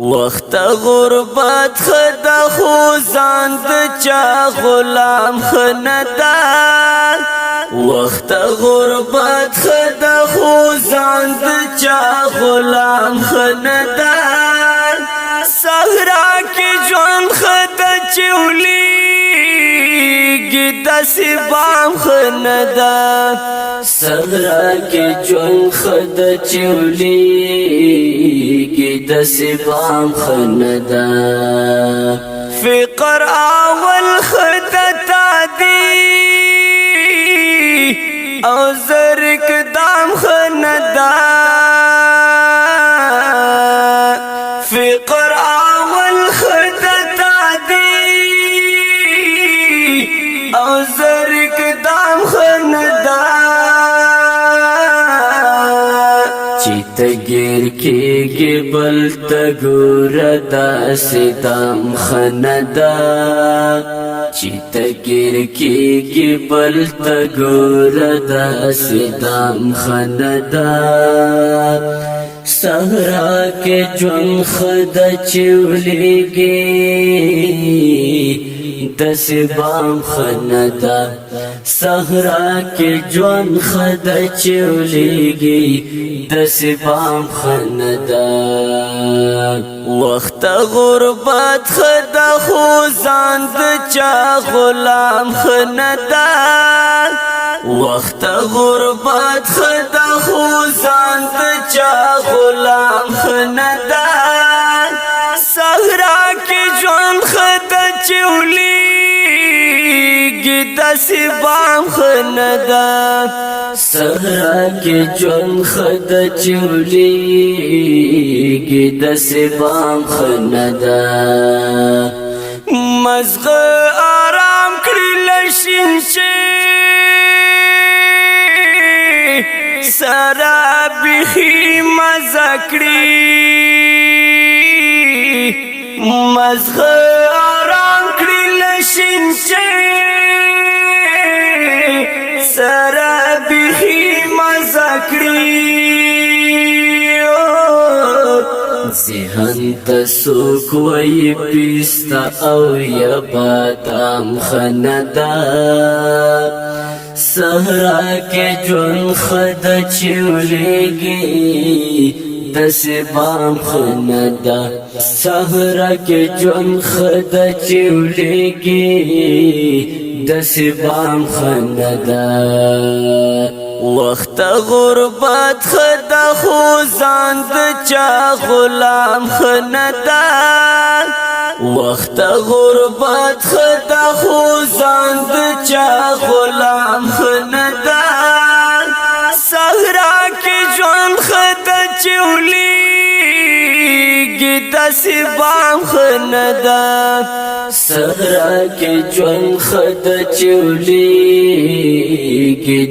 وقت غربت خدا خو ځان د چا غلام خندا وقت غربت خدا خو ځان د چا غلام خندا صحرا کې ژوند خدا چولی داسې بام خندا صحرا کې ژوند خدا چولیږي داسې بام خندا فقر اول خدا تادي او زرک دام خندا فقر اول خدا تادي او زرک دام خندا چیت گیر کېږي بل ته ګوره داسې دام خندا چیت گیر کېږي بل ته ګوره داسې دام خندا صحرا کې ژوند خدا چولیږي داسې بام خندا صحرا کې ژوند خدا چولیږي داسې بام خندا وخت غربت خدا خو ځان د چا غلام خندا وقت غربت خدا خو ځان د چا غلام خندا صحرا کې ژوند خدا چولیږي داسې بام خندا صحرا کې ژوند خدا چولیږي داسې بام خندا مزغه آرام کړی لشین شي سرا بخی مزه کړی مزغه آرام کړی لشین شي سرا بخی مزه کړی ذهن ته څوک وایي پیستا او یا بادام خندا صحرا کې ژوند خدا چولیږي داسې بام خندا صحرا کې ژوند خدا چولیږي داسې بام خندا وقت غربت خدا خو ځان د چا غلام خندا وقت غربت خدا خو ځان د چا غلام خندا صحرا کې ژوند خدا چولیږي داسې بام خندا صحرا کې ژوند خدا چولیږي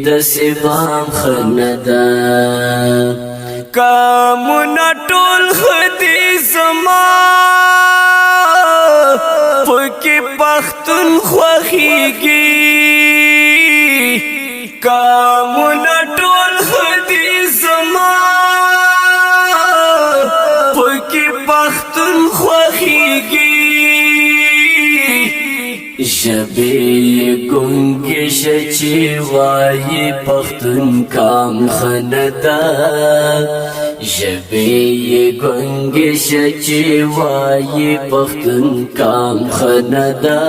داسې بام خندا کامونه ټول خدي زما پکې پختون خوښيږي کامونه ټول خدي زما پکې پختون خوښيږي ژبې ګونګې شچې وایي پختون کام خندا ژبې ګونګې شچې وایي پختون کام خندا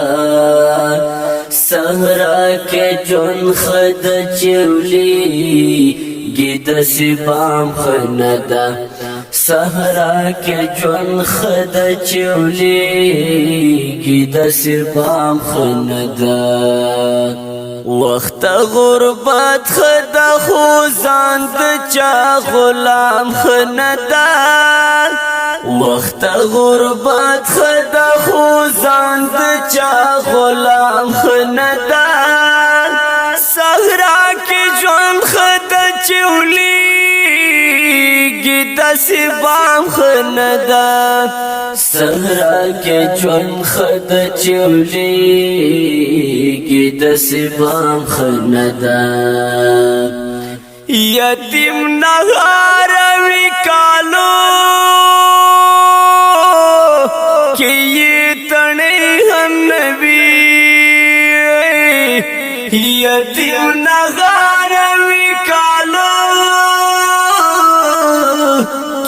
صحرا کې ژوند خدا چولیږي داسې بام خندا صحرا کې ژوند خدا چولیږي داسې بام خندا وقت غربت خدا خو ځان د چا غلام خندا وقت غربت خدا خو ځان د چا غلام خندا صحرا کې ژوند خدا چولیږي داسې بام خندا صحرا کې ژوند خدا چولیږي داسې بام خندا یتیم نغاره وی کالو कि ये तने हम नबी यतीम नगार विकालो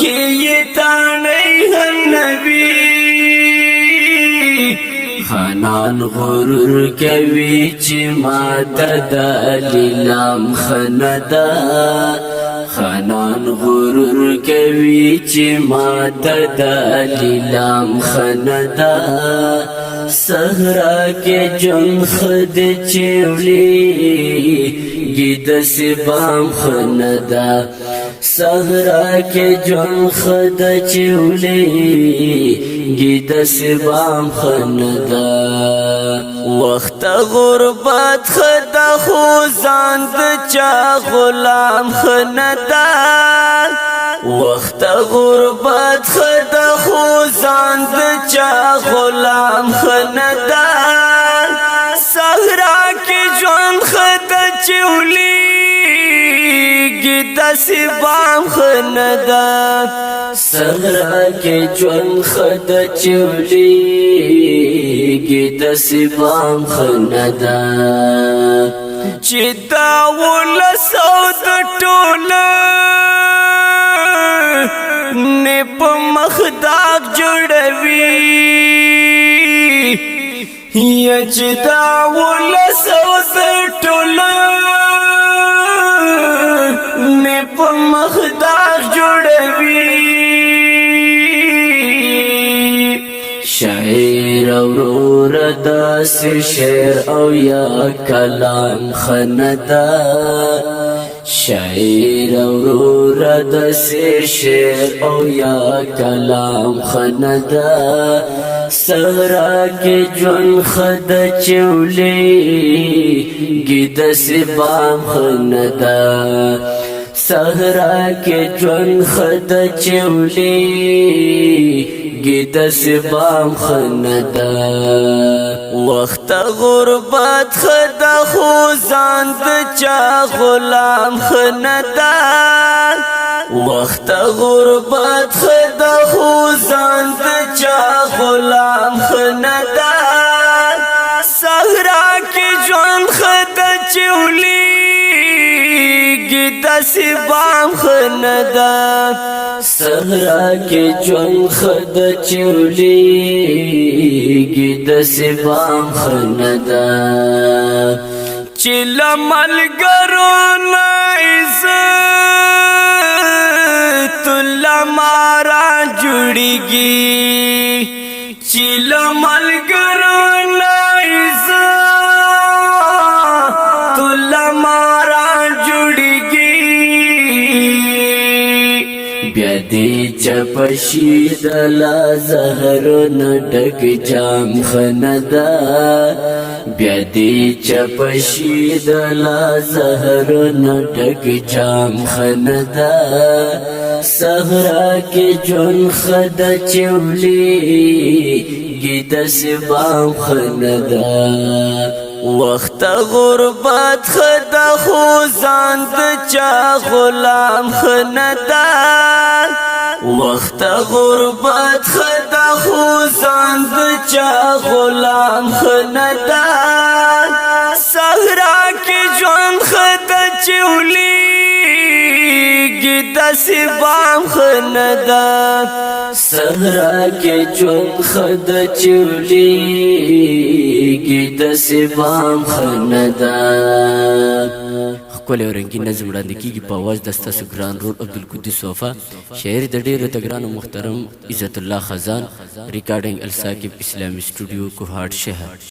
कि ये तने हम नबी خانان غرور کوي چې ماته د لیلام خندا خانان غرور کوي چې ماته د لیلام خندا صحرا کې جون خد چولی گید سبام خندا صحرا کې جون خد چولی گید سبام خندا وقت غربت خدا خوزان د چا غلام خندا وقت غربت خدا خوزان د چا غلام خندا صحرا کې ژوند خدا چولی گید سبام خندا صحرا کې ژوند خدا چولی گید سبام خندا چې دا ولسو د ټوله نه په مخداک جوړوي یا چې دا ولسو د ټوله نه په مخداک جوړوي شاعر اورور داس شعر او یا کلام خندا شاعر اورور داس شعر او یا کلام خندا صحرا کې جون خد چولی گید سبام خندا صحرا کې جون خد چولی گید سبام خندا وقت غربت خدا خوزان د چا غلام خندا وقت غربت خدا خوزان د چا غلام خندا صحرا کې ژوند خدا چولی گید سبام خندا صحرا کې ژوند خد چولی گید سبام خندا چې لملګرو نه عزت لمارا جوړیږي چې لملګرو نه عزت لمارا جوړیږي بیا دې چپشي د لا زهر نډک جام خندا بیا دې چپشي د لا زهر نډک جام خندا صحرا کې جون خد چولی گید سبام خندا وقت غربت خدا خوزان د چا غلام خندا وقت غربت خدا خوزان د چا غلام خندا صحرا کې ژوند خدا چولی گید سبام خندا صحرا کې ژوند خد چولی گید سبام خندا ښکلی او رنګین نظم وړاندې کیږي په اواز د ستاسو ګران رول عبدالقدوس صوفا شاعر د ډېرو تګرانو محترم عزت الله خزان ریکارډینګ الثاقب اسلامي سټوډیو کوهاټ شهر